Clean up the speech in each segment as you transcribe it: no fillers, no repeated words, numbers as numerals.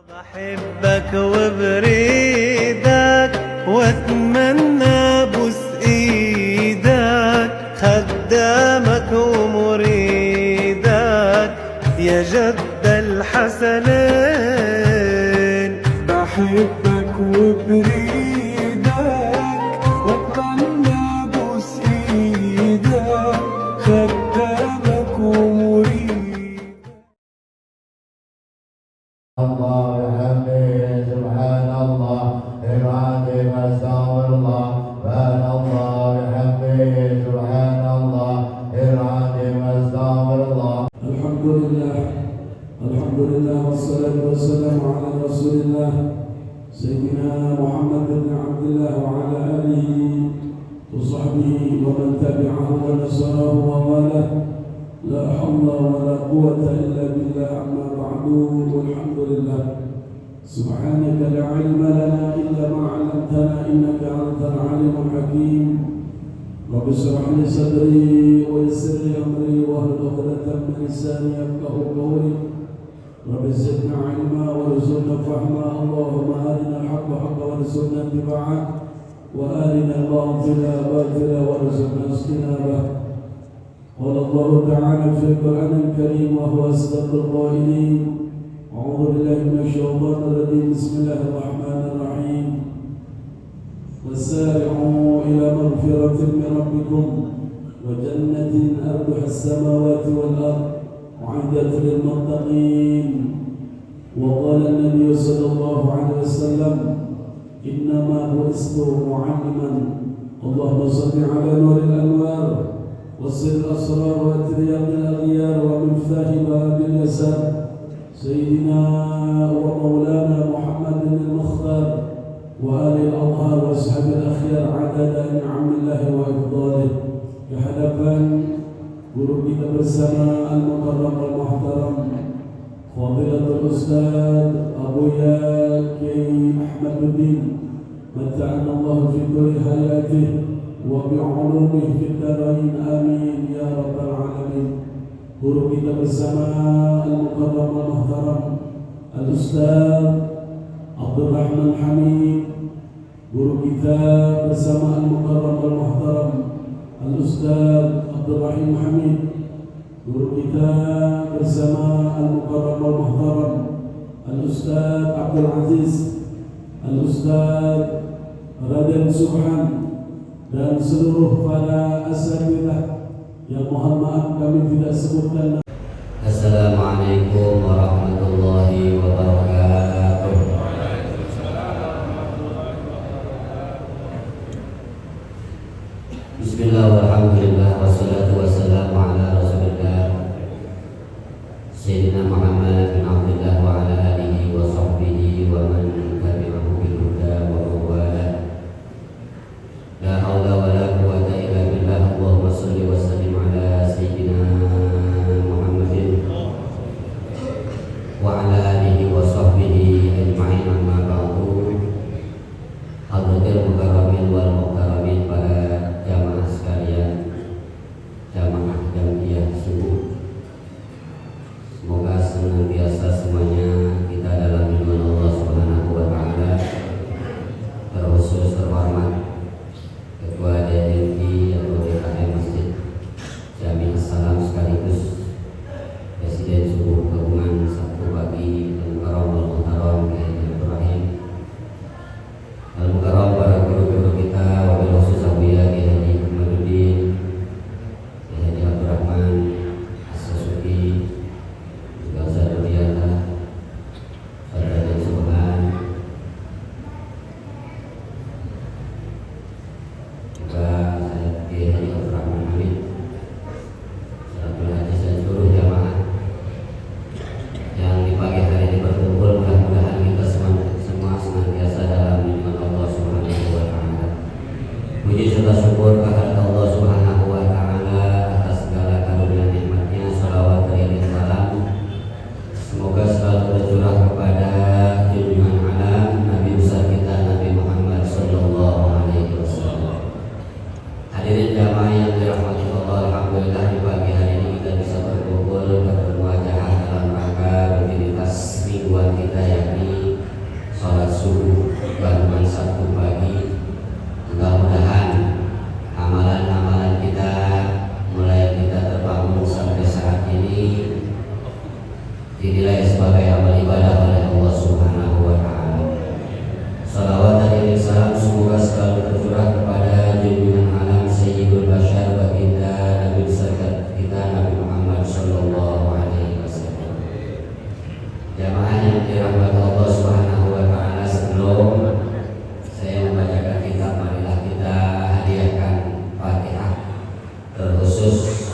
بحبك وبريدك واتمنى بوس ايدك خدامك ومريدك يا جد الحسنين. بحبك وبريدك واتمنى بوس ايدك خدامك ومريدك. الله بحمده سبحان الله العظيم استغفر الله سبحان الله بحمده سبحان الله العظيم استغفر الله. الحمد لله والصلاة والسلام على رسول الله سيدنا محمد بن عبد الله وعلى آله وصحبه ومن تبعه ونصره ووالاه. لا حول ولا قوة إلا بالله. أما بعد والحمد لله. سبحانك لا علم لنا إلا ما علمتنا إنك أنت العليم الحكيم. رب اشرح لي صدري ويسر لي أمري واحلل عقدة من لساني يفقهوا قولي. رب زدنا علما وارزقنا فهما. اللهم أرنا الحق حقا وارزقنا اتباعه وأرنا الباطل باطلا وارزقنا اجتنابه. قال الله تعالى في القرآن الكريم وهو أصدق القائلين: أعوذ بالله من الشيطان الرجيم. بسم الله الرحمن الرحيم. وسارعوا إلى مغفرة من ربكم وجنة أرضها السماوات والأرض أعدت للمتقين. وقال النبي صلى الله عليه وسلم: إنما بعثت معلما. اللهم صل على نور الأنوار وسر الأسرار وترياق الأغيار ومفتاح باب اليسار سيدنا ومولانا محمد المختار وآل الأطهار وأصحاب الأخيار عدد نعم الله وإفضاله. Di hadapan guru kita bersama al-mukarram al-muhtaram Fadilatul Ustaz Abuya Kiai Ahmaduddin mata'ana Allah fi kulli hayatih wa bi'ulumihi fid darain amin ya rabbal alamin. Guru kita bersama al-mukarram al-muhtaram al-Ustaz Abdurrahman Hamid. Guru kita bersama al-mukarram al-muhtaram al-Ustaz Abdurrahim Hamid. Guru kita bersama al-mukarram al-muhtaram al-Ustaz Abdul Aziz, al-Ustaz Raden Subhan, dan seluruh para asatidzah yang mohon maaf kami tidak sebutkan. Assalamualaikum warahmatullahi wabarakatuh. Bismillah walhamdulillah wassalatu wassalamu ala rasulillah Sayyidina Muhammad bin Abdullah wa ala alihi wa sahbihi wa man tabi'ahu bil huda wa mawala. La hawla wa la quwwata illa billah. Allahumma salli wa sallim ala Sayyidina Muhammadin wa ala alihi wa sahbihi subuh bangun Sabtu pagi. Mudah-mudahan amalan-amalan kita mulai kita terbangun sampai saat ini dinilai sebagai amal ibadah oleh Allah Subhanahu wa taala. Salawat dan salam semoga selalu tercurah kepada junjungan alam Sayyidul Bashar baginda Nabi besar kita Nabi Muhammad sallallahu alaihi wasallam. Jamaah yang dirahmati Allah Subhanahu wa taala, sebelum saya membacakan kitab, marilah kita hadiahkan Fatihah terkhusus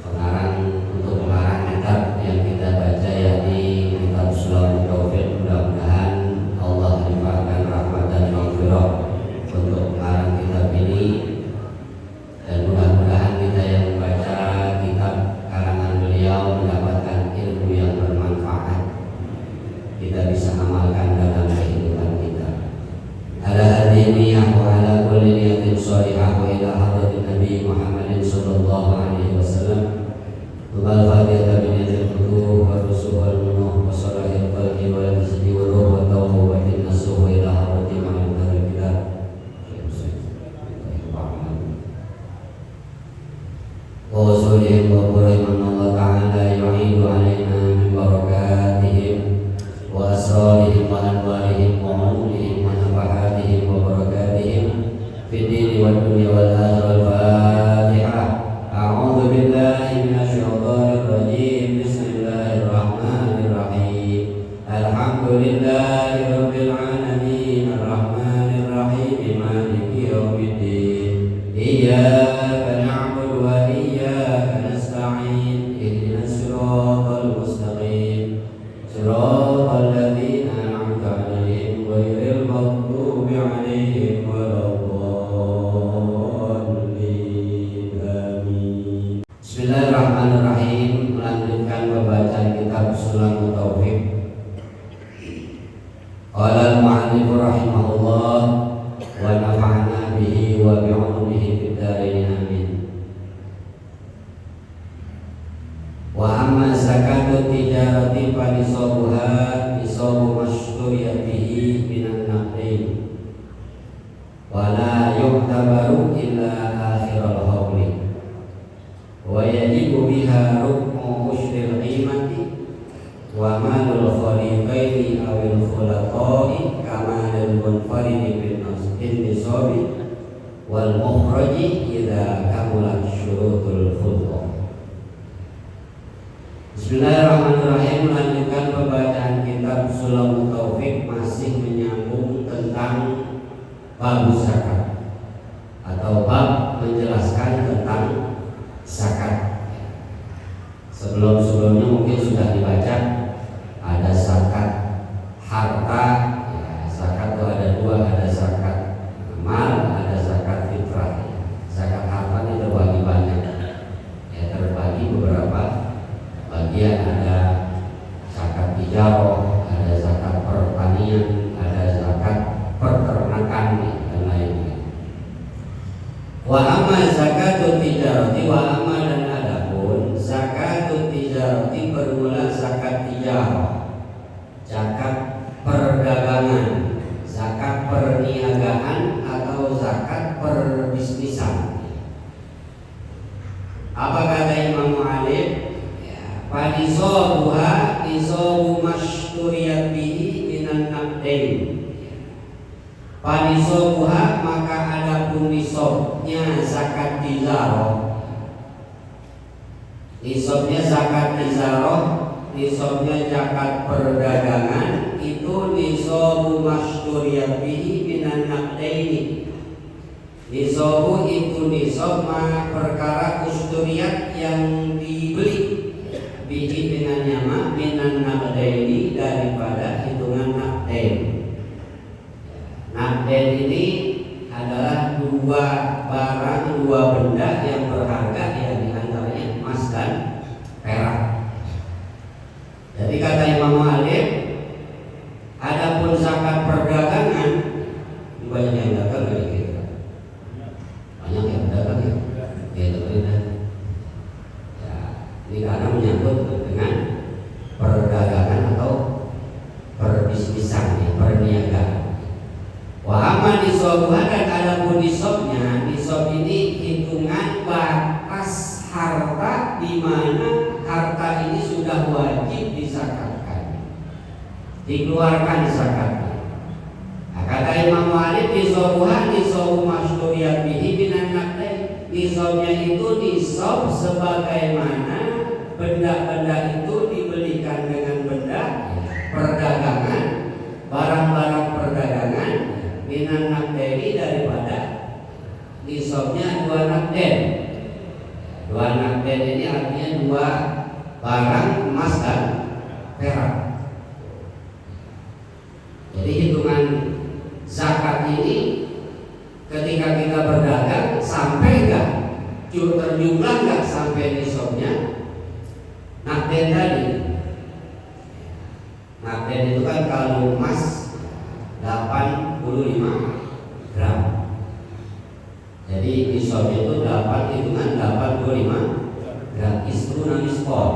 pengarang untuk pengarang kitab yang kita baca, yakni kitab Sulamul Taufik. Mudah-mudahan Allah limpahkan rahmat dan maghfirah untuk pengarang kitab ini, dan mudah-mudahan kita yang membaca kitab karangan beliau mendapatkan ilmu yang bermanfaat, kita bisa amalkan dalam kehidupan kita. Ala hadiniyah wa ala kulli niyatin shalihah wa ila hadratin Nabi Muhammadin sallallahu alaihi wasallam. Tumal Fatihah bi niyatil futuh wa rusuh wal munuh wa salahil qalbi wa rizqi wa ruh wa tawbah wa nasuh wa ila hadratin Muhammadin kita. Wa usulihim wa quraiman Allah ta'ala yu'idu alaina min barakatihim wa asrarihim wa anwarihim wa ulumihim wa nafahatihim wa barakatihim fid dini wad dunya wal akhirah. Al-Fatihah. A'udzu billahi minasy syaithanir rajim. Bismillahirrahmanirrahim. Alhamdulillahi rabbil alamin arrahmanir rahim maliki yaumiddin. Iyyaka na'budu wa iyyaka nasta'in. Ihdinas siratal mustaqim. Siratal ladzina an'amta 'alaihim ghairil maghdubi 'alaihim waladdallin. Amin. Bismillahirrahmanirrahim. Melanjutkan pembacaan kitab Sulamul Taufik. Qala al-mu'allif rahimahullah wa nafa'na bihi wa bi'ulumihi fid dharain amin. Wa amma zakatu tijarati fa nisabuha nisabu mashturiatihi minan naqdin wa la yu'tabaru illa akhiral hawli wa yajibu biha rukmu ushril qimati wa malul khaliqaini awil khulaqai kama lil munfaridi bin nisabi wal mukhraji idza kamulat syurutul khulqah. Bismillahirrahmanirrahim. Melanjutkan pembacaan kitab Sulamul Taufik, masih menyambung tentang bab zakat atau bab menjelaskan tentang zakat. Sebelumnya mungkin sudah dibaca, ada zakat harta. Zakat itu ada dua, ada zakat mal, ada zakat fitrah. Zakat harta ini terbagi banyak, terbagi beberapa bagian. Ada zakat tijarah, ada zakat pertanian, ada zakat peternakan dan lainnya. Wa amma zakatut tijarati wa amma, dan adapun zakatut tijarati bermula zakat tijarah, zakat perdagangan, zakat perniagaan atau zakat perbisnisan. Apa kata Imam Mu'allif? Fanisabuha nisabu mashturiyat bihi minan naqdain. Fanisabuha, maka adapun nisabnya zakat tijarah. Nisabnya zakat tijarah, nisabnya zakat perdagangan itu nisabu mashturiyat bihi minan naqdain. Nisabu itu nisab perkara usturiyat yang dibeli bihi dengan nyama minan naqdaini, daripada hitungan naqdain. Naqdain ini adalah dua barang, dua benda yang berharga, yang diantaranya emas dan perak. Jadi kata Imam Mu'allif, adapun zakat perdagangan, banyak yang dagang dari kita, banyak yang dagang ya, itu benar. lisan ya, perniagaan. Wa amma nisabuha, dan adapun nisabnya, nisab ini hitungan batas harta di mana harta ini sudah wajib disakatkan, dikeluarkan zakatnya. Nah, kata Imam Malik, nisabuha nisabu masyhuriyat bihi minan naqdain. Nisabnya itu nisab sebagaimana benda-benda itu dibelikan dengan benda perdagangan, barang-barang perdagangan, minan naqdaini, daripada nisabnya 2 naqdain. 2 naqdain ini artinya 2 barang emas dan perak. Jadi hitungan zakat ini ketika kita berdagang sampai enggak terjumlah enggak sampai nisabnya naqdain tadi. Naqdain itu kan kalau emas 85 gram. Jadi nisabnya itu hitungan 85 gram. Isruna miskol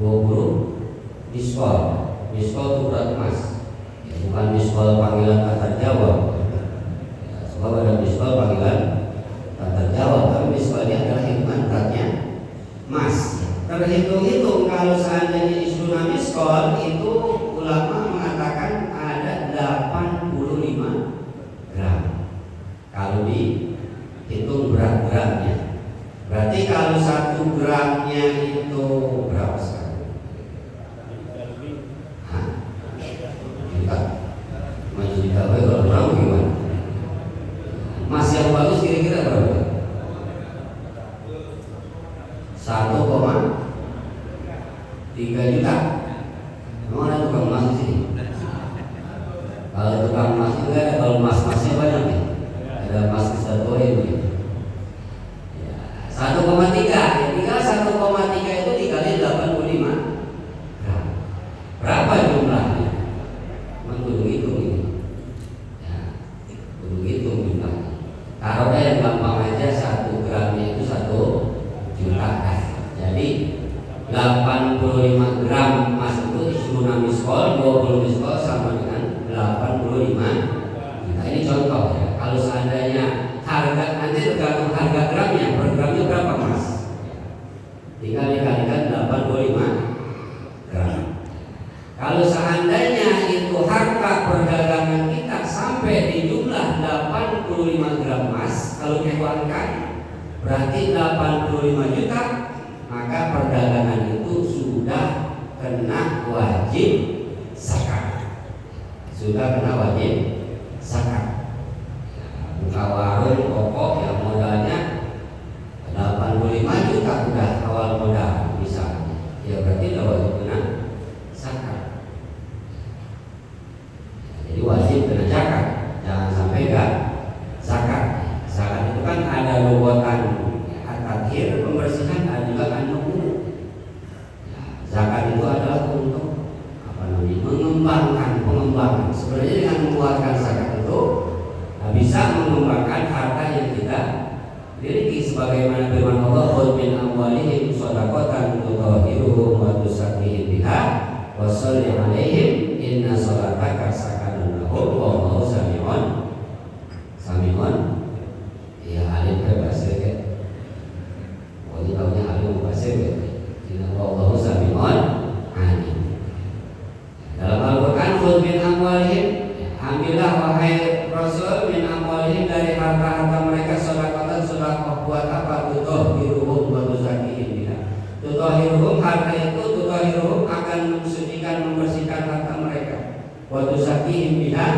20 miskol. Miskol itu berat emas, ya, bukan miskol panggilan kata Jawa. Sebab ada miskol panggilan kata Jawa, tapi miskol ini adalah hitungan beratnya emas. Terhitung-hitung kalau seandainya isruna miskol itu ulama mengatakan ada 85 gram kalau dihitung berat-beratnya. Berarti kalau 1 gramnya itu berapa sekarang? Juta. Juta. Kalau berapa gimana? Emas yang bagus kira-kira berapa? 1,3 juta. Memang ada tukang emas di sini? Kalau tukang emas juga ada, kalau emas-emasnya banyak nih. Ada emas kesatuan gitu. 1,3, ya tinggal 1,3 itu dikali 85 gram. Berapa jumlahnya? Kudu hitung ini. Ya, kudu hitung jumlahnya. Taruhnya yang gampang aja 1 gramnya itu 1 juta. Jadi 85 gram emas itu isruna miskol, 20 miskol sama dengan 85 juta. Ini contoh ya. Kalau seandainya harga, nanti tergantung harga gramnya, per gramnya berapa mas, tinggal dikalikan 85 gram. Kalau seandainya itu harta perdagangan kita sampai di jumlah 85 gram emas, kalau dikuatkan berarti 85 juta, maka perdagangan itu sudah kena wajib zakat. Sudah kena wajib zakat. Buka warung pokok yang modalnya 85 juta udah awal modal misalnya, ya berarti udah wajib kena zakat. Jadi wajib kena zakat, jangan sampai enggak zakat. Zakat itu kan ada lugotan at-tathhir, pembersihan, ada juga an-numu. Zakat itu adalah untuk mengembangkan pengembangan. Sebenarnya dengan mengeluarkan zakat itu bisa mengembangkan harta yang kita miliki, sebagaimana firman Allah, "Khudh min amwalihim shadaqatan tutahhiruhum wa tuzakkihim biha wa sholli 'alaihim inna sholataka sakanun lahum wallahu sami'un." Ya, alim bahasa ya. Wajib tahunya alim bahasa ya. Inna wallahu sami'un alim. Dalam Al-Qur'an, "Khudh min amwalihim", ambillah wahai Rasul, min amwalihim, dari harta-harta mereka, sedekatan, sedekah buat apa? Tutahhiruhum wa tuzakkihim biha. Tutahhiruhum, harta itu tutahhiruhum akan mensucikan, membersihkan harta mereka. Wa tuzakkihim biha,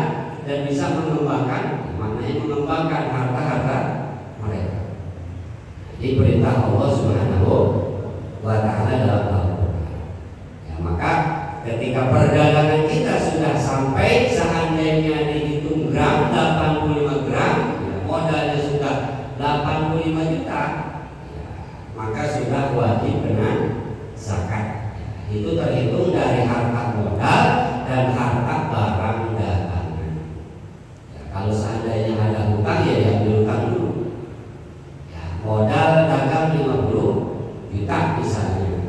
dan bisa mengembangkan, maknanya mengembangkan harta-harta mereka. Jadi perintah Allah Subhanahu wa ta'ala dalam Al-Qur'an. Ya, maka ketika perdagangan kita sudah sampai seandainya dihitung gram 85 gram, ya, modalnya sudah 85 juta, ya, maka sudah wajib kena zakat. Itu terhitung dari harta modal dan harta barang dagangan. Ya, kalau seandainya ada hutang, ya diambil hutang dulu. Ya, modal dagang 50 juta misalnya,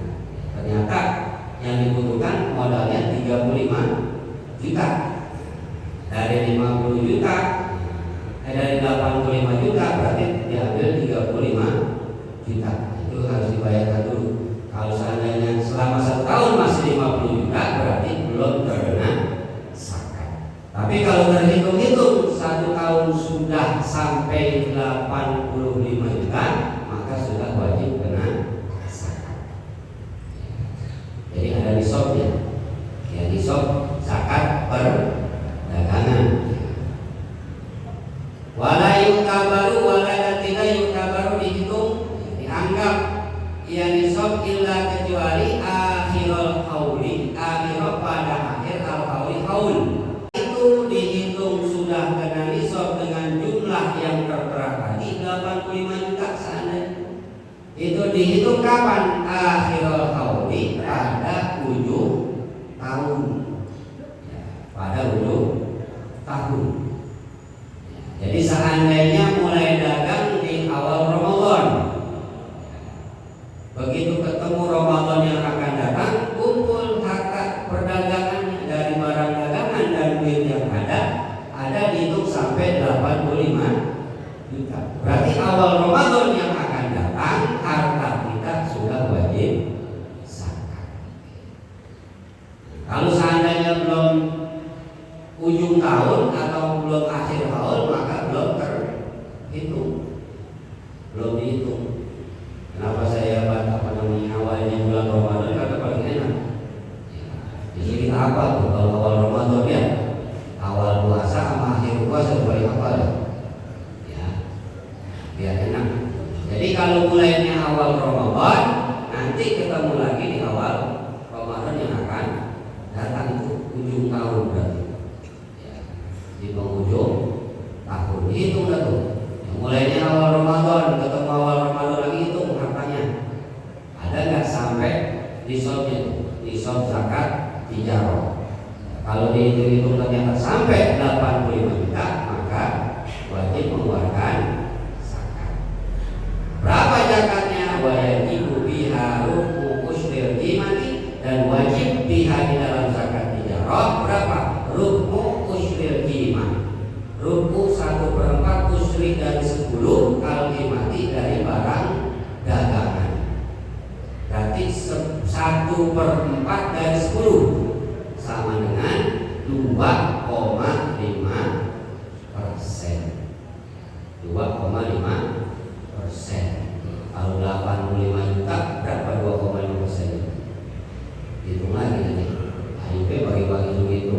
ternyata yang dibutuhkan modalnya 35 juta. Dari 50 juta, dari 85 juta berarti diambil 35 juta. Itu harus dibayarkan dulu. Kalau seandainya selama 1 tahun masih 50 juta berarti belum terkena zakat. Tapi kalau terhitung-hitung 1 tahun sudah sampai 85 juta, maka sudah wajib kena zakat. Jadi ada nisabnya. Ya, nisab zakat perdagangan. Wala yutabaru wala dan tidak yutabaru dihitung, dianggap ia nisab illa kecuali akhirul hauli, akhirul pada akhir al hauli haul. Itu dihitung sudah kena nisab dengan jumlah yang tertera tadi 85 juta seandainya. Itu dihitung kapan? Akhirul hauli, pada ujung tahun. Ya, pada ujung tahun. Jadi seandainya mulai dagang di awal Ramadan, begitu ketemu Ramadan yang akan datang, kumpul harta perdagangannya dari barang dagangan dan duit yang ada dihitung sampai 85 juta. Berarti awal Ramadan yang akan datang harta kita sudah wajib zakat. Kalau seandainya belum ujung tahun atau belum akhir tahun, maka belum terhitung, belum dihitung. Kenapa saya awalnya bulan Ramadan? Karena paling enak. Di sini apa tuh kalau awal Ramadan ya? Awal puasa sama akhir puasa paling apa ya? Ya, biar enak. Jadi kalau mulainya awal Ramadan, nanti ketemu lagi di awal Ramadan yang akan datang, itu ujung tahun berarti. Di penghujung tahun hitung dah tuh. Yang mulainya awal Ramadan, ketemu awal Ramadan lagi hitung hartanya. Ada nggak sampai nisabnya tuh? Nisab zakat tijarah. Kalau dihitung ternyata sampai 85 juta, maka wajib mengeluarkan zakat. Berapa zakatnya? Wajibu biha rubu usril qimati, dan wajib biha di dalam zakat tijarah berapa? Rubu usril qimah. Rubu 1/4 usri dari 10 al qimati dari barang dagangan. Berarti 1/4 dari 10 sama dengan 2,5%. 2,5%. Kalau 85 juta berapa 2,5%? Hitung lagi nanti. HIP bagi-bagi begitu.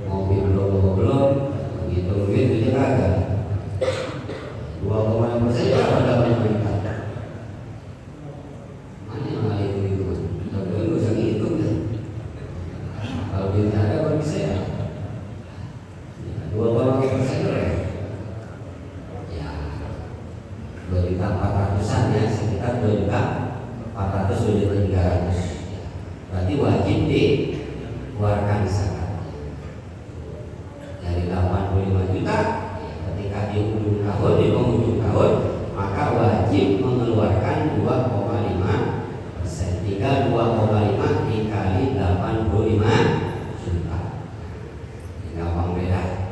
Ngopi belum, begitu duit kagak. 2,5% berapa 85 juta? Mana yang lain itu? Tapi nggak usah ngitung ya. Kalau duitnya ada baru bisa ya. 2,5% ya. 2.400-an ya, sekitar 2.400, 2.300. Berarti wajib dikeluarkan zakat. Dari 85 juta ketika di ujung tahun, di penghujung tahun, maka wajib mengeluarkan 2,5%. Tinggal 2,5 dikali 85 juta. Gampang beda.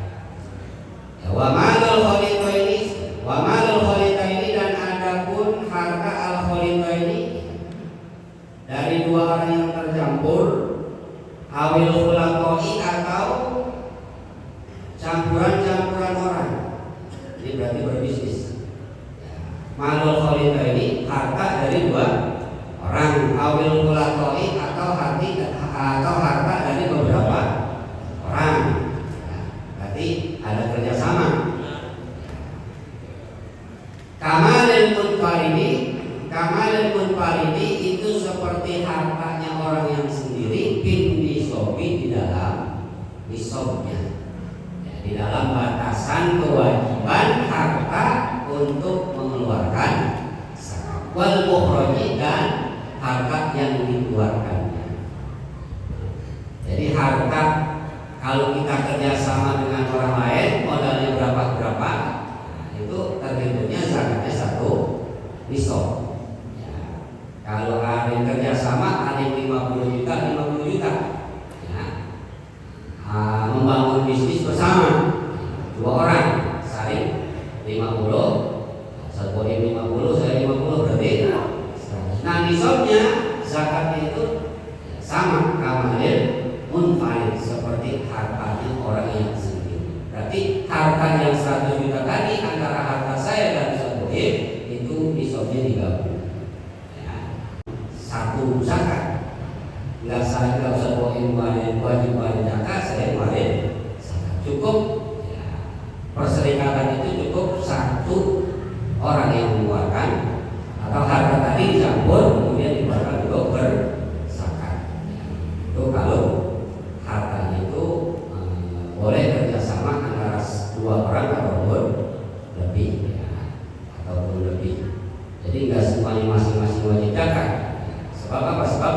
Ya, wa malul khalitaini, wa malul khalitaini, dan adapun harta al khalitaini dari dua orang yang tercampur, awil khulaqoi, atau campuran-campuran orang. Ini berarti berbisnis. Malul khalitaini, harta dari dua orang, awil khulaqoi, atau harta dari beberapa orang. Berarti ada kerjasama. Kamalil munfaridi itu seperti hartanya orang yang sendiri, bin nisobi, di dalam nisobnya, ya, di dalam batasan kewajiban harta untuk mengeluarkan zakat. Wal mukhraji, dan harta yang dikeluarkannya. Jadi harta, kalau kita kerjasama dengan orang lain, modalnya berapa, itu terhitungnya zakatnya 1 nisab. Kalau ada yang kerjasama, ada yang 50 juta, 50 juta, ya, membangun mau bisnis bersama, 2 orang saling 50, satu poin 50, saya 50 berarti 100. Nah nisabnya zakatnya itu sama kamalil munfarid seperti hartanya orang yang sendiri. Berarti harta yang 100 juta tadi antara harta saya dan satu poin itu nisabnya digabung. Ya. Satu zakat. Nggak usah poin wajib bayar zakat, saya bayar zakat. Cukup ya, perserikatan itu cukup satu orang yang mengeluarkan atau harta tadi dicampur kemudian dikeluarkan untuk berzakat. Ya. Itu kalau hartanya itu boleh kerjasama antara 2 orang ataupun lebih ya, ataupun lebih. Jadi nggak semuanya masing-masing wajib zakat. Sebab apa? Sebab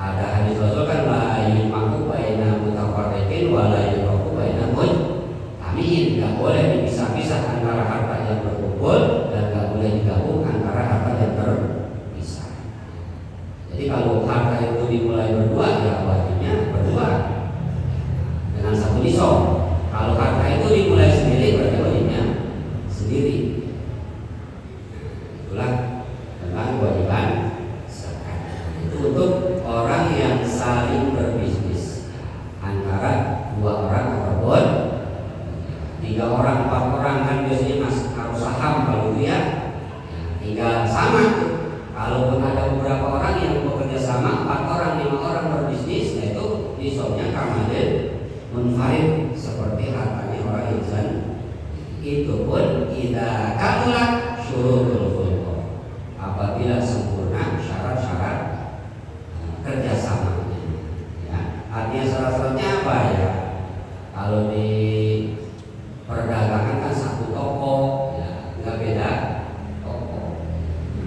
ada hadis Rasul kan la yumaku baina mutafarriqin wa la yumaku baina mujtami'in. Enggak boleh dipisah-pisah antara harta yang berkumpul dan enggak boleh digabung antara harta yang terpisah. Jadi kalau harta itu dimulai berdua ya wajibnya berdua dengan satu nisab. Kalau harta itu dimulai sendiri berarti wajibnya sendiri. Itulah tentang kewajiban zakat. Itu untuk orang yang saling berbisnis antara 2 orang ataupun 3 orang, 4 orang kan biasanya harus saham kalau dia tinggal sama. Kalaupun ada beberapa orang yang bekerja sama 4 orang, 5 orang berbisnis, yaitu nisabnya kamalil munfarid seperti hartanya orang yang sendiri. Itu pun idza kamulat syurutul khulq, apabila sempurna syarat-syarat kerjasamanya. Ya, artinya syarat-syaratnya apa ya? Kalau di perdagangan kan satu toko, ya nggak beda toko.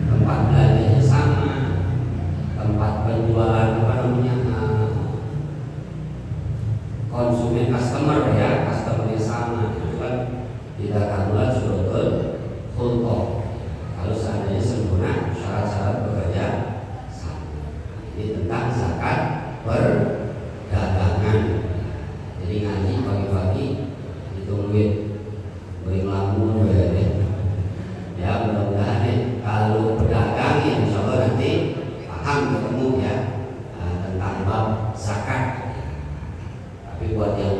Tempat belanjanya sama, tempat penjualan konsumen customer ya, customernya sama. Itu kan tidak kamulat syurutul khulq. Kalau seandainya sempurna syarat-syarat bekerja sama. Ini tentang zakat perdagangan. Jadi ngaji pagi-pagi ditungguin beri ngelamun ya mudah-mudahan nih kalau pedagang ya insya Allah nanti paham ketemu ya tentang bab zakat. Tapi buat yang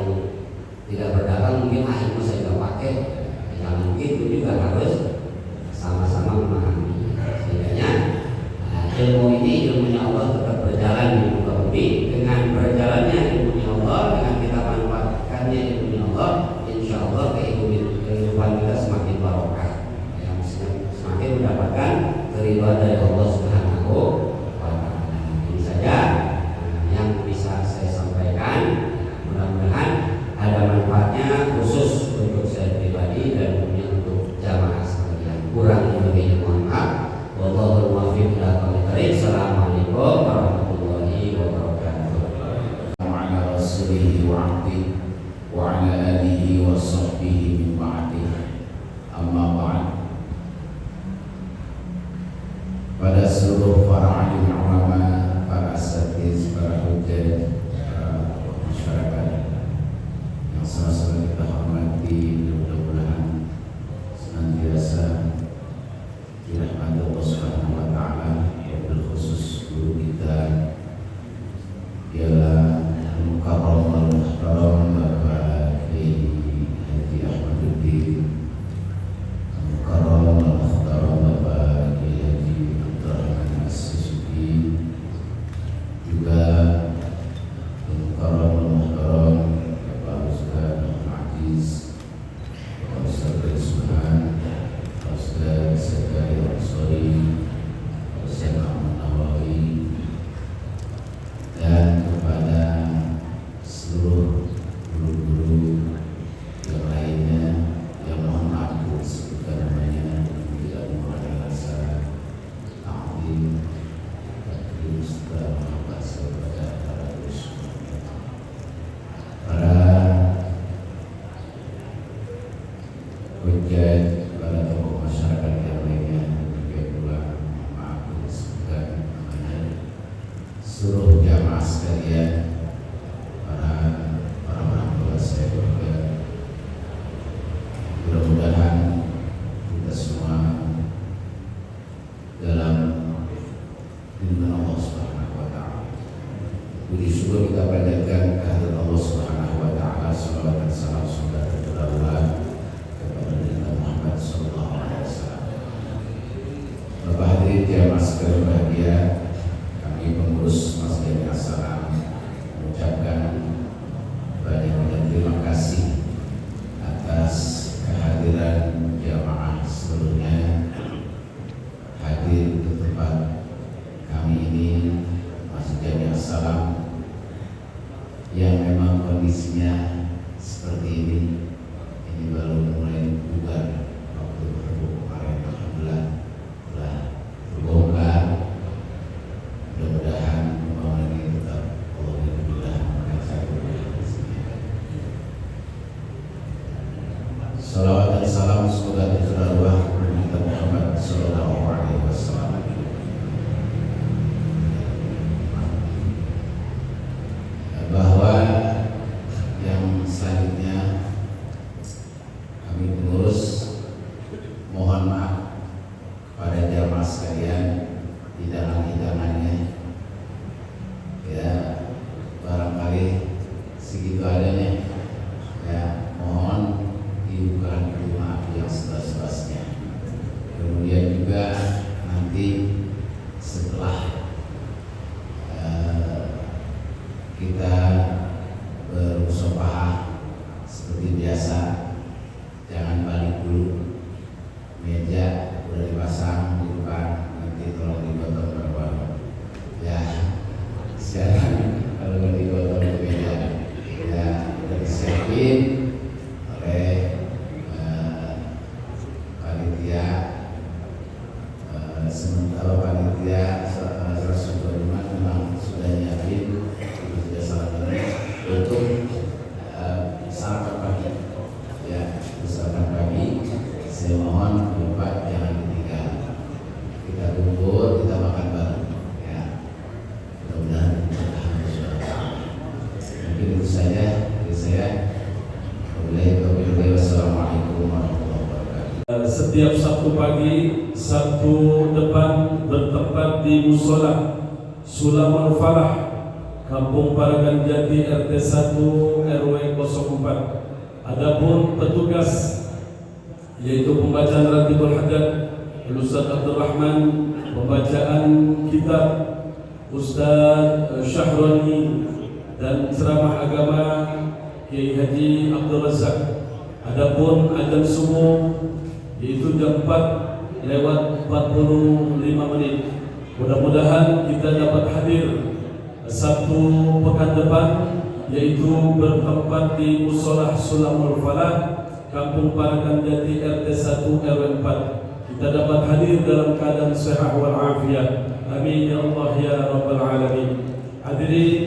tidak berdagang mungkin ilmu saya nggak pakai, jangan begitu juga, harus sama-sama memahami. Setidaknya ilmu ini ilmunya Allah tetap berjalan di muka bumi. Dengan berjalannya ilmunya Allah, dengan kita manfaatkannya ilmunya Allah, insya Allah kehidupan kita semakin barokah, ya, semakin mendapatkan keridhaan dari Allah Subhanahu wa Ta'ala. Ini saja yang bisa saya sampaikan. Mudah-mudahan ada manfaatnya khusus untuk saya pribadi dan tentunya untuk jamaah sekalian. Kurang lebihnya mohon maaf. Wallahul muwaffiq ila aqwamit thoriq. Assalamualaikum warahmatullahi wabarakatuh. Wa ala rasulihi wa abdihi wa ala alihi wa sahbihi min ba'dihi. Amma ba'd. Pada seluruh para alim ulama, para asatiz, para hujjah, masyarakat yang sama-sama kita hormati, mudah-mudahan senantiasa dirahmati Allah Subhanahu wa Ta'ala. Wabil khusus guru kita ialah Mukarram al-Muhtaram Bapak Haji Ahmaduddin, Mukarram al-Muhtaram Bapak Haji Abdurrahman As-Sisuki, juga Mukarram al-Muhtaram Bapak Ustaz Aziz, Bapak Ustaz Rizwan, Ustaz Sekali Ansori, Ustaz Ahmad Nawawi, dan kepada seluruh guru-guru yang lainnya yang mohon maaf disebutkan namanya tidak menggunakan rasa ta'zim, takdim serta mahabbah kepada para guru. Para hujjah, para tokoh masyarakat yang lainnya juga pula maaf disebutkan namanya, seluruh jamaah sekalian, para orang tua saya Salawat dan salam semoga tercurah kepada Nabi Muhammad Sallallahu Alaihi Wasallam. Bahwa yang selanjutnya kami pengurus mohon maaf kepada jamaah sekalian di dalam hidangannya. Ya, barangkali segitu adanya. Ya, mohon dibuka maaf yang sebas-basnya. Kemudian juga nanti setelah kita bermusyawarah seperti biasa, jangan balik dulu. Meja udah dipasang di depan, nanti tolong digotong baru-baru. Ya, silakan kalau nggak digotong di meja, ya udah disiapin oleh panitia. Sementara panitia Rasulullah memang sudah nyiapin, sudah sarapan untuk sarapan pagi. Ya, sarapan pagi. Saya mohon Bapak jangan ditinggal. Kita kumpul, kita makan bareng. Ya, mudah-mudahan berkah bersama. Mungkin itu saja dari saya. Wassalamualaikum warahmatullahi wabarakatuh. Setiap Sabtu pagi, Sabtu depan bertempat di Musola Sulamul Falah, Kampung Paragan Jati, RT 1 RW 04. Adapun petugas yaitu pembacaan Ratibul Hajat Ustaz Abdul Rahman, pembacaan kitab Ustaz Syahroni, dan ceramah agama Kiai Haji Abdul Razak. Adapun azan subuh yaitu jam 4:45. Mudah-mudahan kita dapat hadir Sabtu pekan depan, yaitu bertempat di Musolah Sulamul Falah, Kampung Paragan Jati, RT 1 RW 4. Kita dapat hadir dalam keadaan sehat wal afiat. Amin ya Allah ya Rabbal Alamin. Hadirin,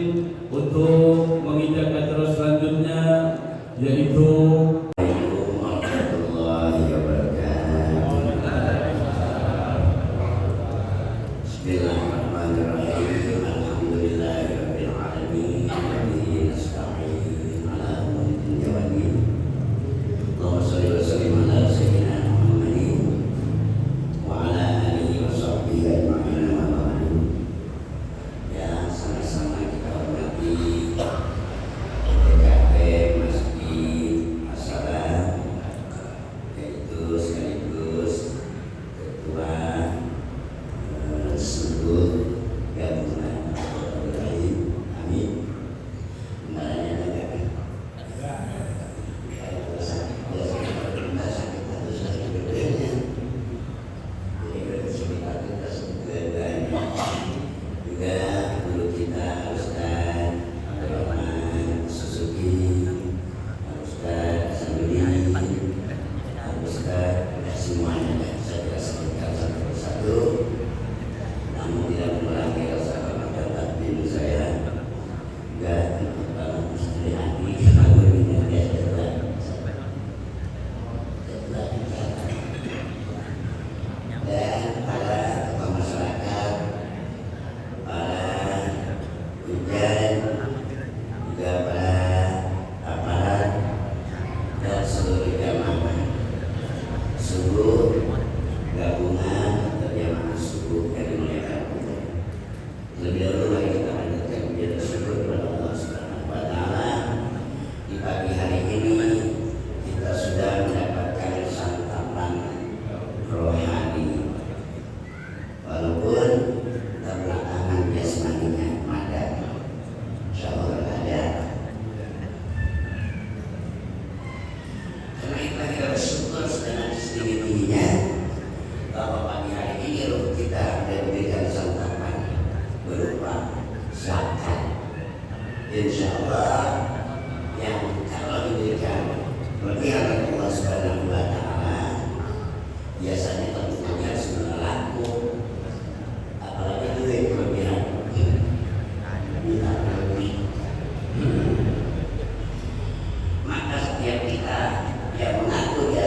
untuk menginjak acara selanjutnya yaitu Maka setiap kita yang mengaku dia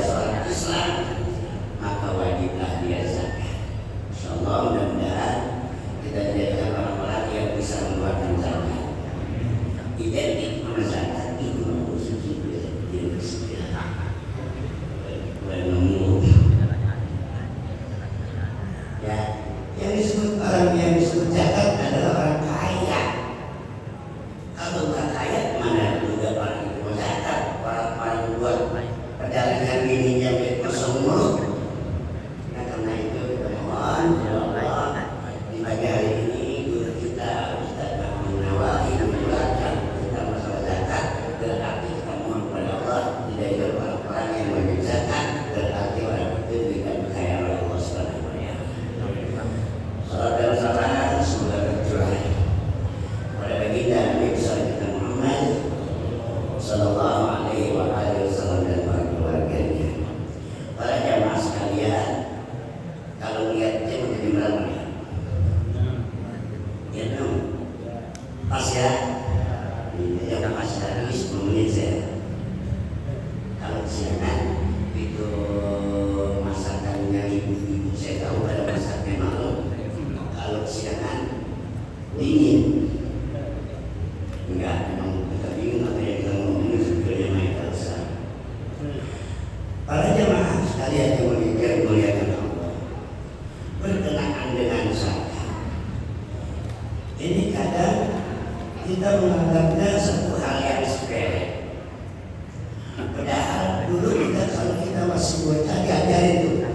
dulu kita kalau kita masih bocah diajarin tuh.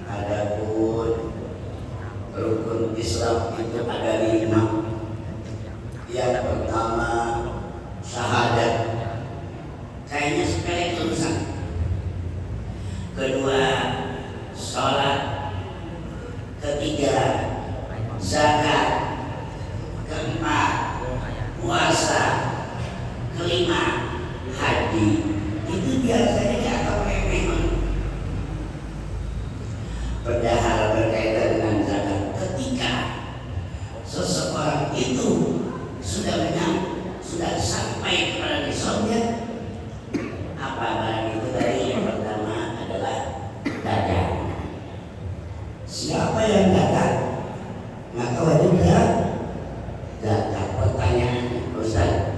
Adapun rukun Islam itu ada 5. Yang pertama syahadat, kayaknya sepele urusan. Kedua sholat, ketiga zakat, keempat puasa, kelima haji. Itu biasanya dianggap remeh. Padahal berkaitan dengan zakat, ketika seseorang itu sudah sampai kepada nisabnya, apa barang itu tadi? Yang pertama adalah dagang. Siapa yang dagang maka wajib zakat. Pertanyaan Ustaz,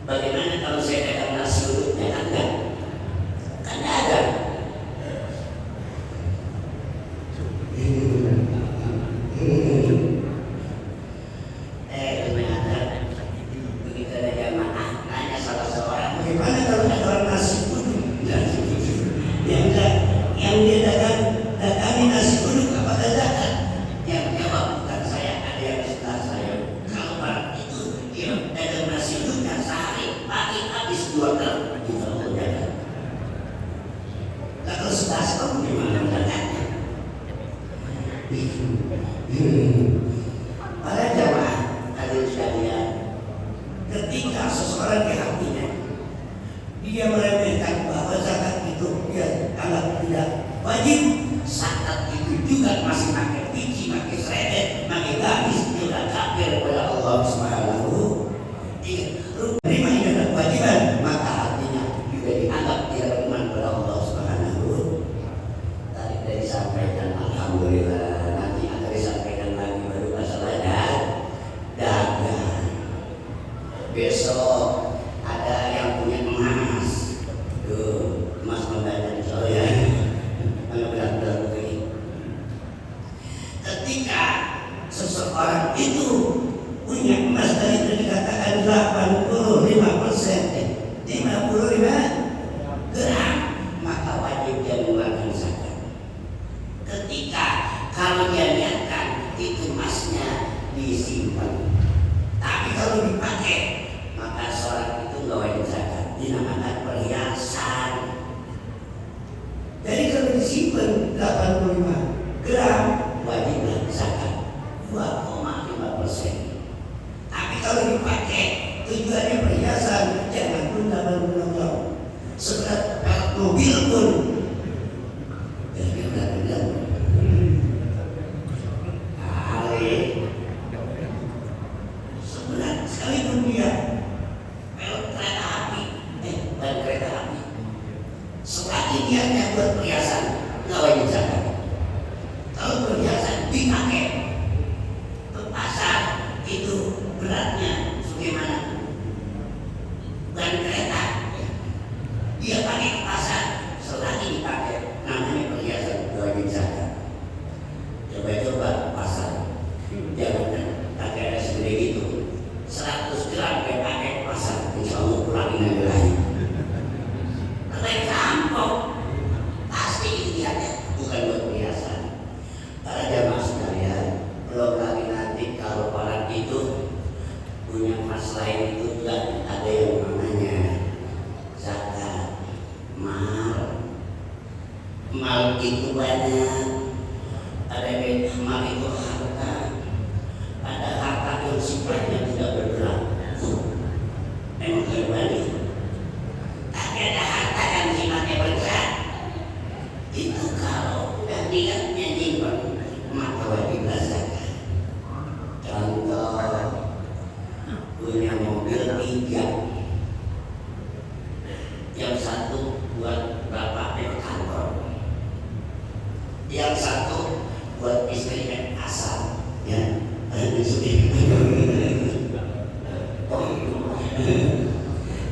bagaimana kalau saya dagang nasi uduknya? Kan ada. Begitu ada jamaah nanya salah seorang, bagaimana kalau ada orang nasi uduk? Yang dia datangi nasi uduk apakah zakat? Yang jawab, bukan saya, ada yang setelah saya. Kalau barang itu dia dagang nasi uduknya sehari pagi habis 2 truk, itu mau zakat. Kalau setelah setahun gimana zakatnya? Para jamaah hadirin sekalian, ketika seseorang di hatinya dia meremehkan bahwa zakat itu dia anggap tidak wajib, zakat itu juga masih pakai biji, pakai seredet, pakai gamis, dia sudah kafir kepada Allah Subhanahu. Terima ini adalah kewajiban, maka hatinya juga dianggap tidak beriman kepada Allah Subhanahu. Tadi dari sampaikan alhamdulillah, nanti akan disampaikan lagi baru masalah dagang. Besok ada yang punya emas, tuh emas membayar saya, benar-benar begini. Ketika seseorang itu punya emas dari itu dikatakan 85%, 55 gram, maka wajib dia mengeluarkan zakat. Ketika kalau dia niatkan itu emasnya disimpan, tapi kalau dipakai maka sholat itu nggak wajib zakat, dinamakan perhiasan. Jadi kalau disimpan 85 gram wajib zakat 2,5%. Tapi kalau dipakai tujuannya perhiasan, jangan pun dalam bulan seberat mobil pun. Seberat sekalipun dia kereta api, dan kereta api, selagi niatnya buat perhiasan nggak wajib zakat. Kalau perhiasan dipakai ke pasar itu beratnya bagaimana? Dan kereta dia pakai ke pasar, selagi dipakai namanya perhiasan nggak wajib zakat. Coba-coba pasar, jangan pakai ada segede gitu. 100 gram kayak pakai pasar, insya Allah kurangin aja lagi. Tapi rampok, pasti itu niatnya bukan buat perhiasan. Para jamaah sekalian, belum lagi nanti kalau orang itu punya emas lain itu juga ada yang namanya zakat mal. Mal itu banyak. Ada yang mal itu harta. Ada harta yang sifatnya tidak bergerak. Memang terbalik. Tapi ada harta yang sifatnya bergerak. Itu kalau niatnya nyimpan maka wajib zakat. Contoh, punya mobil 3, yang satu buat bapaknya kantor, yang satu buat istrinya asal, ya.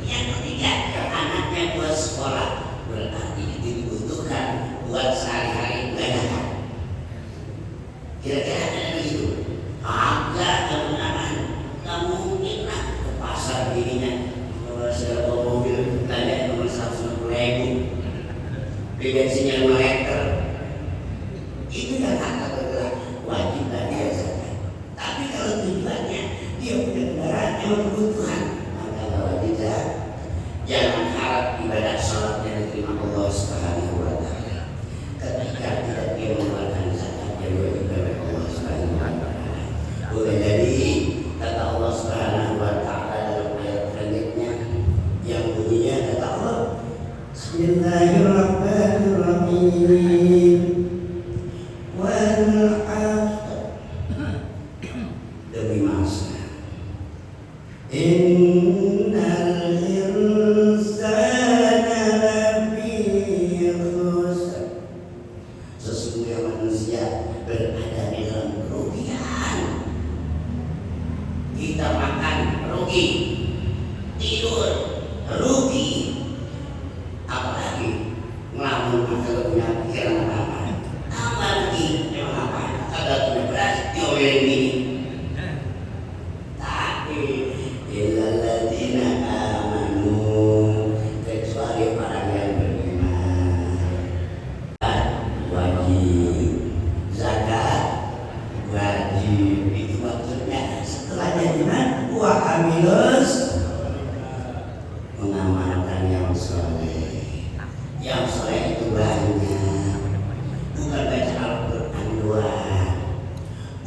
Yang ketiga anaknya buat sekolah, berarti itu dibutuhkan buat sehari-hari belajar. Kira-kira ada begitu? Agak kebenaran, nggak mungkin lah ke pasar dirinya. Kalau sudah bawa mobil, tanya nomor 160 beli bensinnya 5 liter, itu yang akan bergerak, wajib dia zakat. Tapi kalau tujuannya dia punya kendaraan emang kebutuhan, maka nggak wajib zakat. Jangan harap ibadah sholatnya diterima Allah Subhanahu wa Ta'ala ketika tidak dia mengeluarkan zakat yang diwajibkan oleh Allah Subhanahu wa Ta'ala. Boleh jadi kata Allah Subhanahu wa Ta'ala dalam ayat selanjutnya yang bunyinya kata Allah, Bismillahirrahmanirrahim. Wal 'asr, demi masa. Innal insana lafi khusr, sesungguhnya manusia berada di dalam kerugian. Kita makan rugi, tidur rugi, apalagi ngelamun kalau punya pikiran apa-apa, tambah rugi. Memang apa? Kagak punya beras, diomelin gini. Tapi illalladzina amanu, kecuali orang yang beriman, wajib zakat, wajib. Itu maksudnya setelahnya iman wa amilus, mengamalkan yang soleh. Yang soleh itu banyak, bukan baca Al-Quran doang,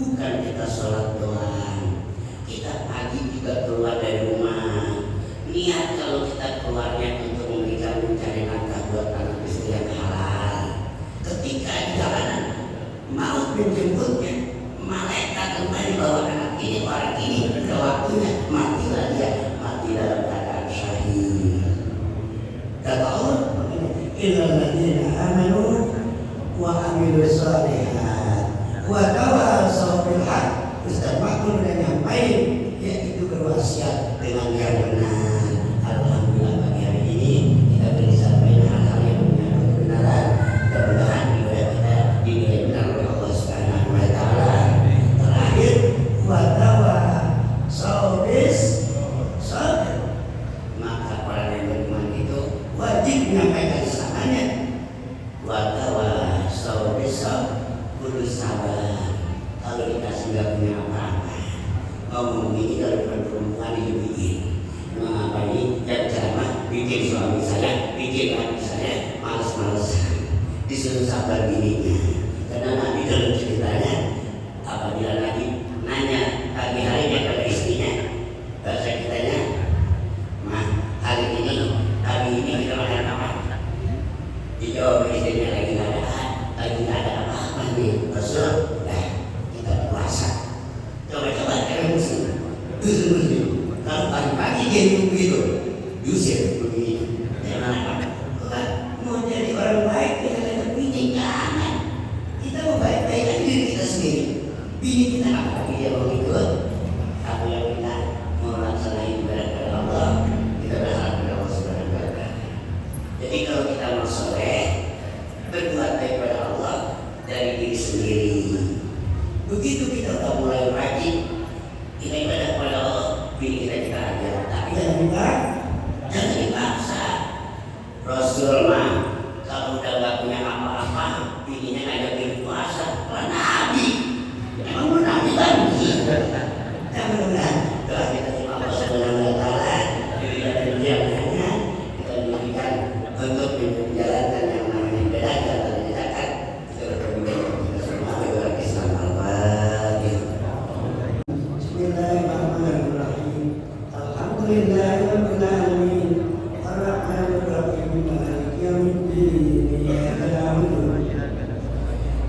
bukan kita sholat doang. Kita pagi juga keluar dari rumah, niat kalau kita keluarnya untuk memberikan mencari nafkah buat anak istri yang halal. Ketika di jalanan maut menjemputnya, malaikat kembali bawa anak ini, orang ini sudah waktunya, matilah dia, mati dalam keadaan syahid. Kata Allah, illalladzina amanu wa amilus shalihat wa tawassaw bil haqq. Ustaz Makmur dan yang baik, yaitu berwasiat dengan yang benar. Alhamdulillah pagi hari ini kita bisa sampai hal-hal yang menyangkut kebenaran. Mudah-mudahan ibadah kita dinilai benar oleh Allah Subhanahu wa Ta'ala. Terakhir, wa tawassaw bis sabr, maka orang yang beriman itu wajib menyampaikan sesamanya. Wa tawassaw bis sabr, kudu sabar. Kalau kita sudah punya apa-apa, ngomong ini kalau bukan perempuan itu bikin. Memang apa ini yang ceramah bikin suami saya, bikin anak saya males-malesan, disuruh sabar bininya. Karena nanti dalam ceritanya apabila lagi nanya pagi harinya pada istrinya, bahasa kitanya, "Mah, hari ini pagi ini kita makan apa?" Dijawab istrinya, lagi nggak ada apa-apa nih, Rasul. Kita puasa. Coba-coba kalian muslim, muslim. Kalau pagi-pagi jadi begitu, diusir begini. Jangan mau jadi orang baik kita lihat bini, jangan. Kita mau baik-baik aja diri kita sendiri. Bini kita apa dia mau ikut? Apa yang kita mau laksanain ibadah kepada Allah, kita berharap kepada Allah Subhanahu wa Ta'ala. Jadi kalau kita mau soleh, berbuat baik kepada Allah dari diri sendiri. Begitu kita udah mulai rajin, kita ibadah kepada Allah, bini kita ajar. Tapi jangan dipaksa. Rasul mah kalau udah gak punya apa-apa, bininya ngajakin puasa. Wah, Nabi, emang lu Nabi lagi? Mudah-mudahan doa kita terima Allah Subhanahu wa Ta'ala. Diberikan kebijakannya, kita diberikan untuk menjalankan yang namanya ibadah dan zakat. Kita berdoa kita semua agar Islam al-Fatihah. Bismillahirrahmanirrahim. Alhamdulillahirabbil alamin. Arrahmanir rahim. Maliki yaumiddin. Iyyaka na'budu wa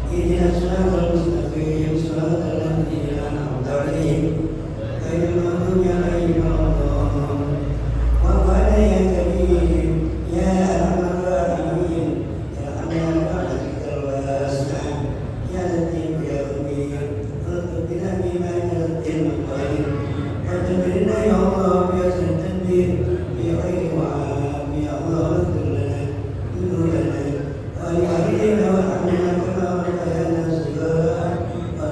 ihdinas siratal mustaqim. Siratal ladzina an'amta 'alaihim ghairil maghdubi 'alaihim waladdallin. Wa qala ya karim ya arhamar rahimin. Ya rahmatikal wasi'ah. Ya latif ya khabir. Rabbina bima ta'lamu qadir. Wa tabrina ya Allah ya tadbir. Ya khair wa ya Allah rabbana dunulana wa li walidina wa hamna kama rabbayana saghira. Wa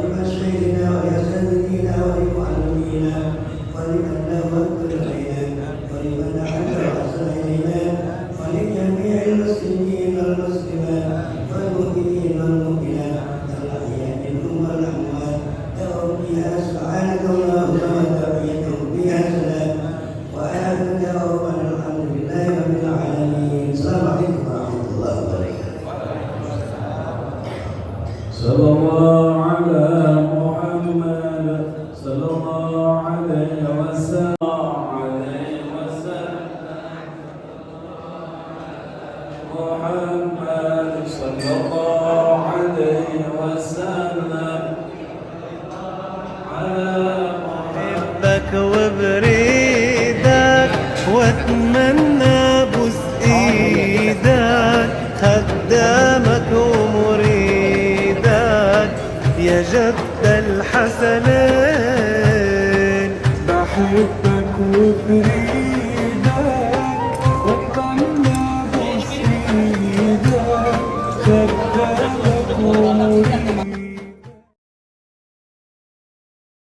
أحبك وبريد